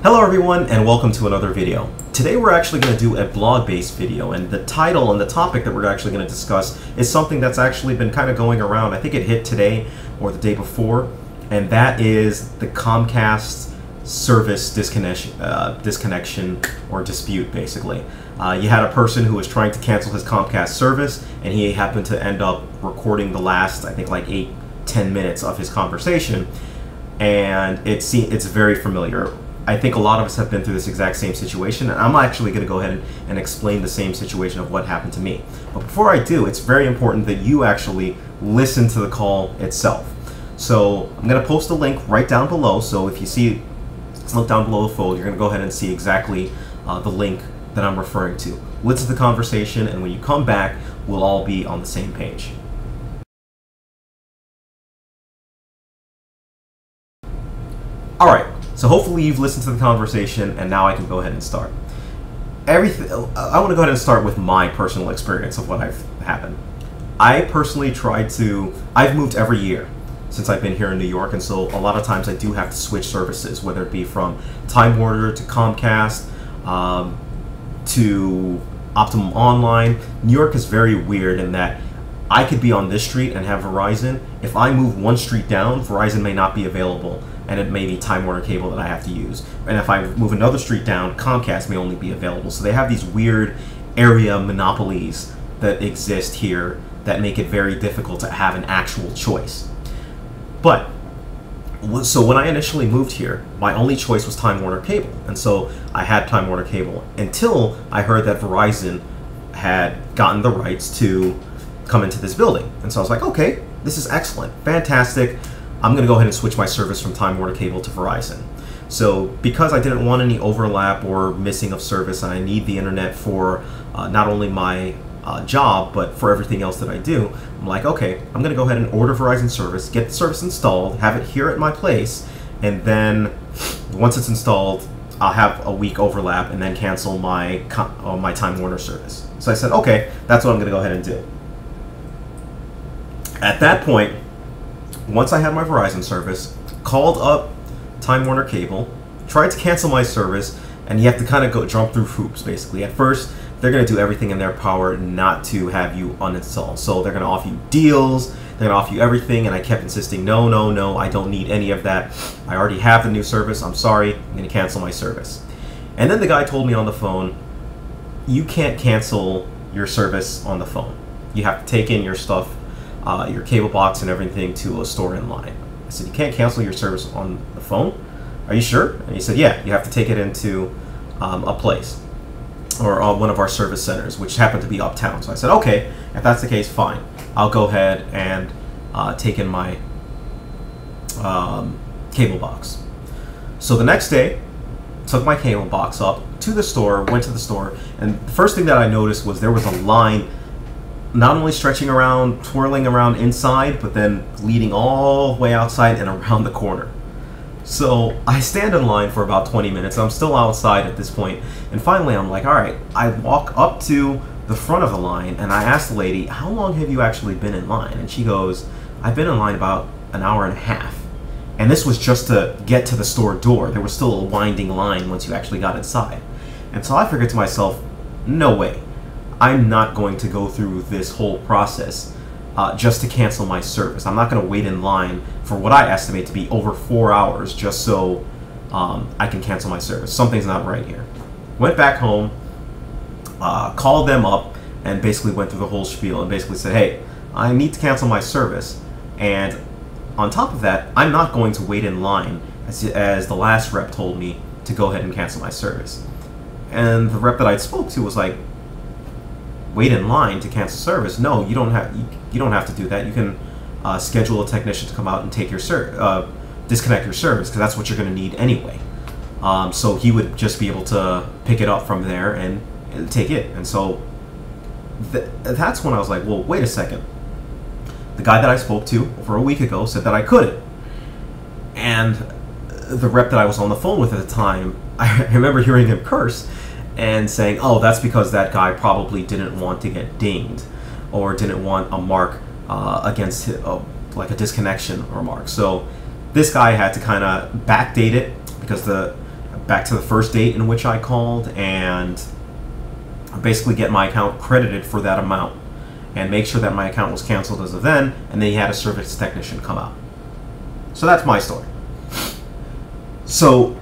Hello everyone and welcome to another video. Today we're actually going to do a blog-based video, and the title and the topic that we're actually going to discuss is something that's actually been kind of going around. I think it hit today or the day before, and that is the Comcast service disconnection or dispute, basically. You had a person who was trying to cancel his Comcast service, and he happened to end up recording the last, I think, like 8-10 minutes of his conversation, and it's very familiar. I think a lot of us have been through this exact same situation, and I'm actually going to go ahead and explain the same situation of what happened to me. But before I do, it's very important that you actually listen to the call itself. So I'm going to post a link right down below, so if you see it's linked down below the fold, you're going to go ahead and see exactly the link that I'm referring to. Listen to the conversation, and when you come back, we'll all be on the same page. Alright. So hopefully you've listened to the conversation, and now I can go ahead and start. I want to go ahead and start with my personal experience of what happened. I personally I've moved every year since I've been here in New York, and so a lot of times I do have to switch services, whether it be from Time Warner to Comcast to Optimum Online. New York is very weird in that I could be on this street and have Verizon. If I move one street down, Verizon may not be available, and it may be Time Warner cable that I have to use. And if I move another street down, Comcast may only be available. So they have these weird area monopolies that exist here that make it very difficult to have an actual choice. But, so when I initially moved here, my only choice was Time Warner cable. And so I had Time Warner cable until I heard that Verizon had gotten the rights to come into this building. And so I was like, okay, this is excellent, fantastic. I'm going to go ahead and switch my service from Time Warner cable to Verizon. So because I didn't want any overlap or missing of service, and I need the internet for not only my job, but for everything else that I do, I'm like, okay, I'm going to go ahead and order Verizon service, get the service installed, have it here at my place, and then once it's installed, I'll have a week overlap and then cancel my Time Warner service. So I said, okay, that's what I'm going to go ahead and do. At that point, once I had my Verizon service, called up Time Warner cable, tried to cancel my service, and you have to kind of jump through hoops, basically. At first, they're going to do everything in their power not to have you uninstall. So they're going to offer you deals, they're going to offer you everything, and I kept insisting, no, no, no, I don't need any of that. I already have the new service, I'm sorry, I'm going to cancel my service. And then the guy told me on the phone, you can't cancel your service on the phone. You have to take in your stuff, your cable box and everything, to a store in line. I said, you can't cancel your service on the phone? Are you sure? And he said, yeah, you have to take it into a place, or one of our service centers, which happened to be uptown. So I said, okay, if that's the case, fine. I'll go ahead and take in my cable box. So the next day, took my cable box up to the store, went to the store, and the first thing that I noticed was there was a line not only stretching around, twirling around inside, but then leading all the way outside and around the corner. So I stand in line for about 20 minutes. I'm still outside at this point, and finally I'm like, all right. I walk up to the front of the line, and I ask the lady, how long have you actually been in line? And she goes, I've been in line about an hour and a half. And this was just to get to the store door. There was still a winding line once you actually got inside. And so I figured to myself, no way. I'm not going to go through this whole process just to cancel my service. I'm not going to wait in line for what I estimate to be over 4 hours just so I can cancel my service. Something's not right here. Went back home, called them up, and basically went through the whole spiel and basically said, hey, I need to cancel my service. And on top of that, I'm not going to wait in line as the last rep told me to go ahead and cancel my service. And the rep that I spoke to was like, wait in line to cancel service? No, you don't have to do that. You can schedule a technician to come out and take your disconnect your service, because that's what you're going to need anyway. So he would just be able to pick it up from there and take it. And so that's when I was like, well, wait a second. The guy that I spoke to over a week ago said that I couldn't. And the rep that I was on the phone with at the time, I remember hearing him curse and saying, oh, that's because that guy probably didn't want to get dinged or didn't want a mark against like a disconnection remark. So this guy had to kind of backdate it, because back to the first date in which I called and basically get my account credited for that amount and make sure that my account was canceled as of then, and then he had a service technician come out. So that's my story. So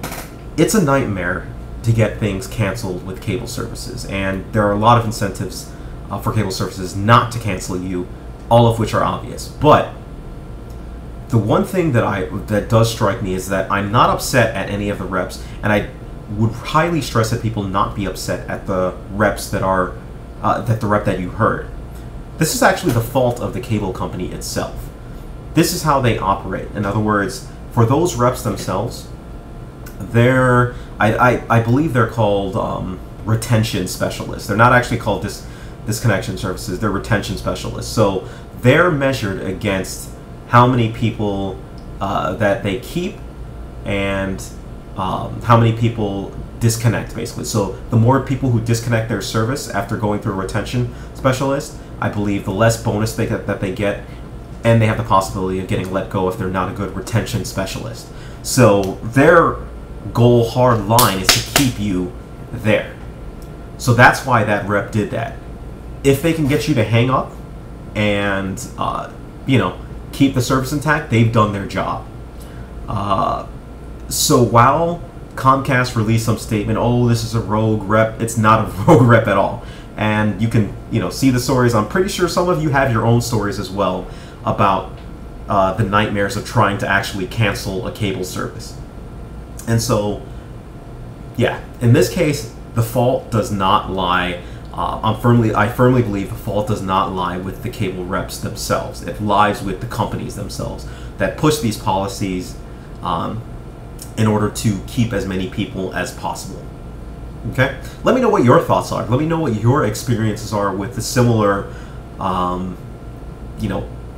it's a nightmare to get things canceled with cable services, and there are a lot of incentives for cable services not to cancel you, all of which are obvious. But the one thing that does strike me is that I'm not upset at any of the reps, and I would highly stress that people not be upset at the reps that are the rep that you heard. This is actually the fault of the cable company itself. This is how they operate. In other words, for those reps themselves, I believe they're called retention specialists. They're not actually called disconnection services. They're retention specialists. So they're measured against how many people that they keep and how many people disconnect, basically. So the more people who disconnect their service after going through a retention specialist, I believe the less bonus that they get, and they have the possibility of getting let go if they're not a good retention specialist. So their goal hard line is to keep you there. So that's why that rep did that. If they can get you to hang up and keep the service intact, they've done their job. So while Comcast released some statement, oh, this is a rogue rep, it's not a rogue rep at all. And you can see the stories. I'm pretty sure some of you have your own stories as well about the nightmares of trying to actually cancel a cable service. And so, yeah, in this case, the fault does not lie. I firmly believe the fault does not lie with the cable reps themselves. It lies with the companies themselves that push these policies in order to keep as many people as possible. Okay? Let me know what your thoughts are. Let me know what your experiences are with the similar,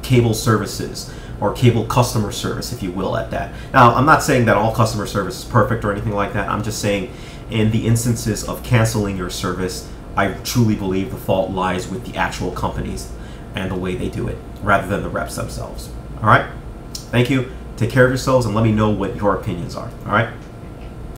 cable services, or cable customer service, if you will, at that. Now, I'm not saying that all customer service is perfect or anything like that. I'm just saying in the instances of canceling your service, I truly believe the fault lies with the actual companies and the way they do it, rather than the reps themselves. All right? Thank you. Take care of yourselves, and let me know what your opinions are. All right?